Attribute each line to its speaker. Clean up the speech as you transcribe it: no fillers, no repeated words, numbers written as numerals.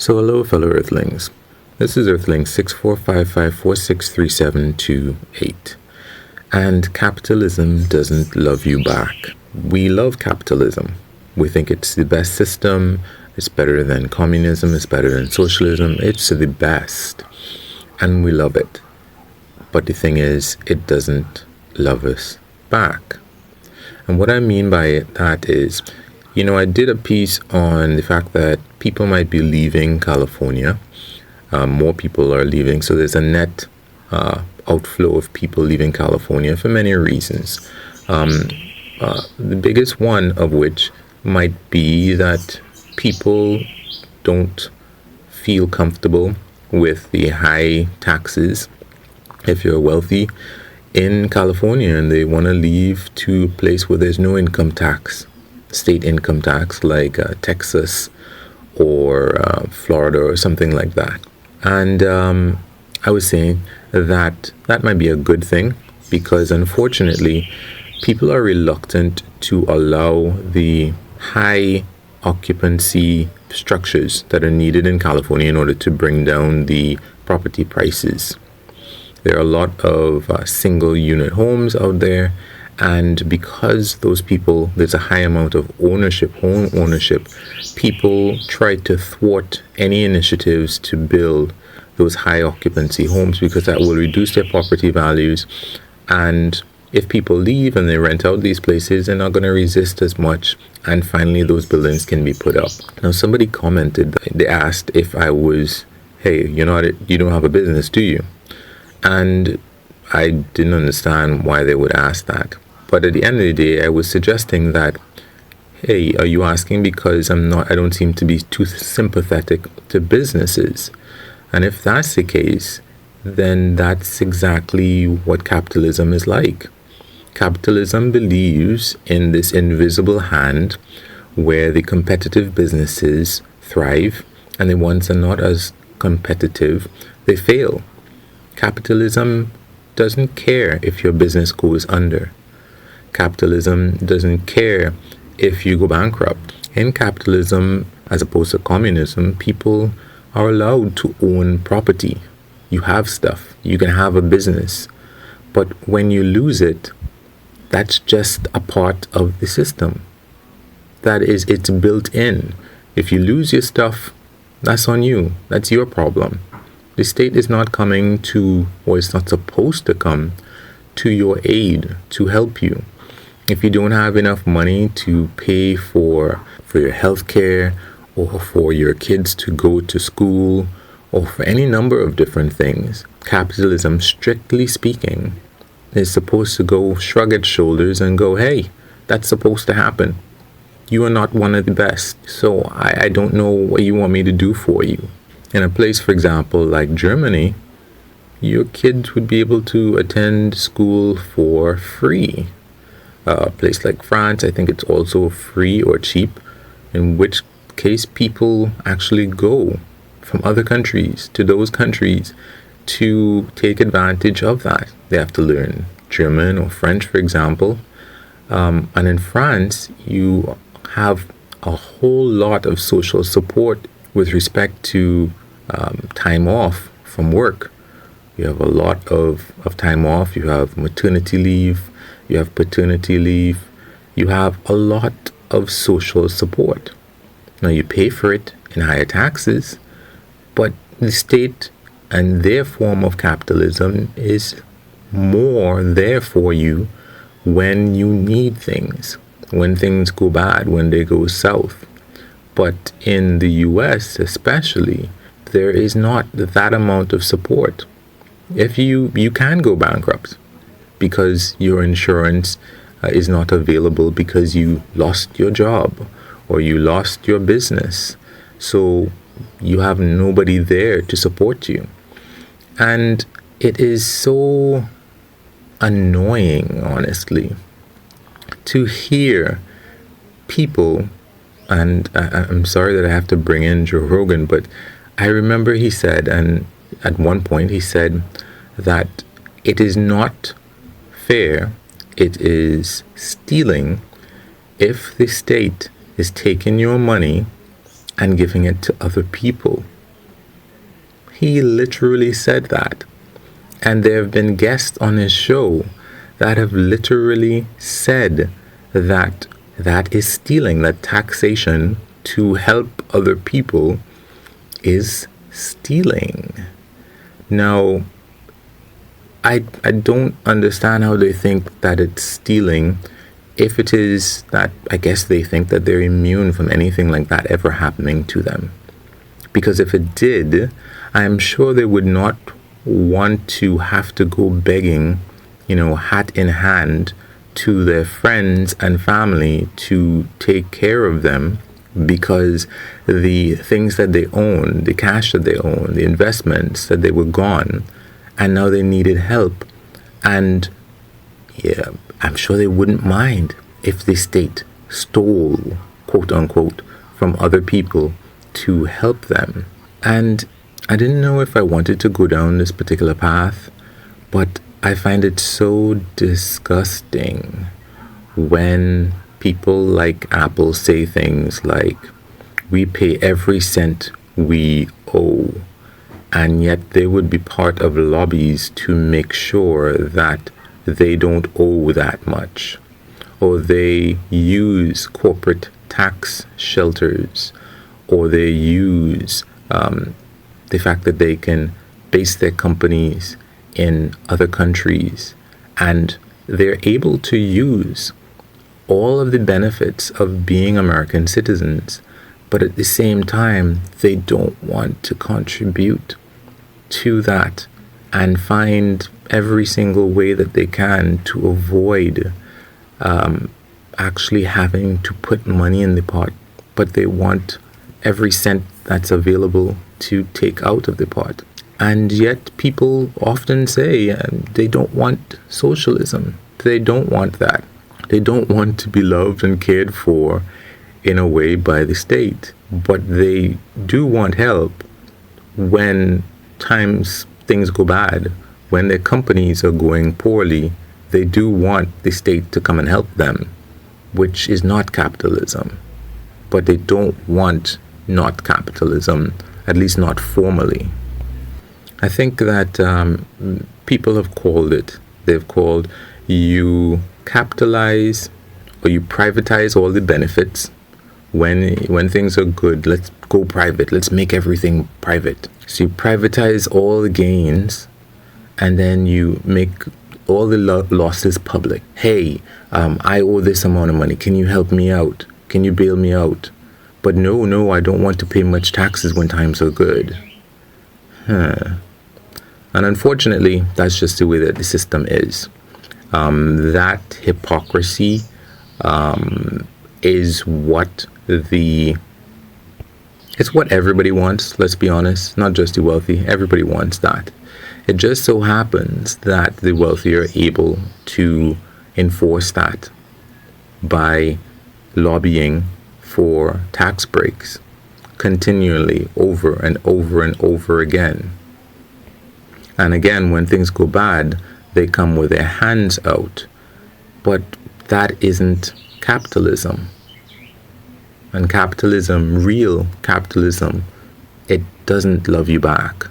Speaker 1: So hello fellow Earthlings. This is Earthling 6455463728. And capitalism doesn't love you back. We love capitalism. We think it's the best system, it's better than communism, it's better than socialism, it's the best. And we love it. But the thing is, it doesn't love us back. And what I mean by that is, I did a piece on the fact that people might be leaving California. More people are leaving, so there's a net outflow of people leaving California for many reasons. The biggest one of which might be that people don't feel comfortable with the high taxes if you're wealthy in California and they want to leave to a place where there's no income tax, state income tax, like Texas or Florida or something like that. And I was saying that might be a good thing because unfortunately people are reluctant to allow the high occupancy structures that are needed in California in order to bring down the property prices. There are a lot of single unit homes out there, and because those people, there's a high amount of home ownership, people try to thwart any initiatives to build those high occupancy homes because that will reduce their property values. And if people leave and they rent out these places, they're not going to resist as much, and finally those buildings can be put up. Now somebody commented, they asked if I was, hey, you don't have a business, do you? And I didn't understand why they would ask that. But at the end of the day, I was suggesting that, hey, are you asking because I don't seem to be too sympathetic to businesses? And if that's the case, then that's exactly what capitalism is like. Capitalism believes in this invisible hand where the competitive businesses thrive and the ones that are not as competitive, they fail. Capitalism doesn't care if your business goes under. Capitalism doesn't care if you go bankrupt. In capitalism, as opposed to communism, people are allowed to own property. You have stuff. You can have a business. But when you lose it, that's just a part of the system. It's built in. If you lose your stuff, that's on you. That's your problem. The state is not coming to, or it's not supposed to come to your aid to help you. If you don't have enough money to pay for your health care or for your kids to go to school or for any number of different things, capitalism, strictly speaking, is supposed to go shrug its shoulders and go, hey, that's supposed to happen. You are not one of the best, so I don't know what you want me to do for you. In a place, for example, like Germany, your kids would be able to attend school for free. A place like France, I think it's also free or cheap, in which case people actually go from other countries to those countries to take advantage of that. They have to learn German or French, for example. And in France, you have a whole lot of social support with respect to time off from work. You have a lot of time off. You have maternity leave. You have paternity leave. You have a lot of social support. Now you pay for it in higher taxes, but the state and their form of capitalism is more there for you when you need things, when things go bad, when they go south. But in the US especially, there is not that amount of support. If you can go bankrupt because your insurance is not available because you lost your job or you lost your business. So you have nobody there to support you. And it is so annoying, honestly, to hear people, and I'm sorry that I have to bring in Joe Rogan, but I remember he said, and at one point he said that it is not fair, it is stealing if the state is taking your money and giving it to other people. He literally said that. And there have been guests on his show that have literally said that that is stealing, that taxation to help other people is stealing. Now, I don't understand how they think that it's stealing if it is that, I guess they think that they're immune from anything like that ever happening to them. Because if it did, I'm sure they would not want to have to go begging, hat in hand to their friends and family to take care of them, because the things that they own, the cash that they own, the investments that they were gone, and now they needed help. And yeah, I'm sure they wouldn't mind if the state stole, quote unquote, from other people to help them. And I didn't know if I wanted to go down this particular path, but I find it so disgusting when people like Apple say things like, we pay every cent we owe, and yet they would be part of lobbies to make sure that they don't owe that much, or they use corporate tax shelters, or they use the fact that they can base their companies in other countries, and they're able to use all of the benefits of being American citizens, but at the same time, they don't want to contribute to that and find every single way that they can to avoid actually having to put money in the pot, but they want every cent that's available to take out of the pot. And yet people often say they don't want socialism. They don't want that. They don't want to be loved and cared for in a way by the state. But they do want help when things go bad, when their companies are going poorly. They do want the state to come and help them, which is not capitalism. But they don't want not capitalism, at least not formally. I think that people have called it, they've called you capitalize or you privatize all the benefits. When things are good, let's go private, let's make everything private. So you privatize all the gains, and then you make all the losses public. Hey, I owe this amount of money, can you help me out? Can you bail me out? But no, I don't want to pay much taxes when times are good. And unfortunately, that's just the way that the system is. That hypocrisy is what it's what everybody wants, let's be honest, not just the wealthy. Everybody wants that. It just so happens that the wealthy are able to enforce that by lobbying for tax breaks continually over and over and over again. And again, when things go bad, they come with their hands out. But that isn't capitalism. And capitalism, real capitalism, it doesn't love you back.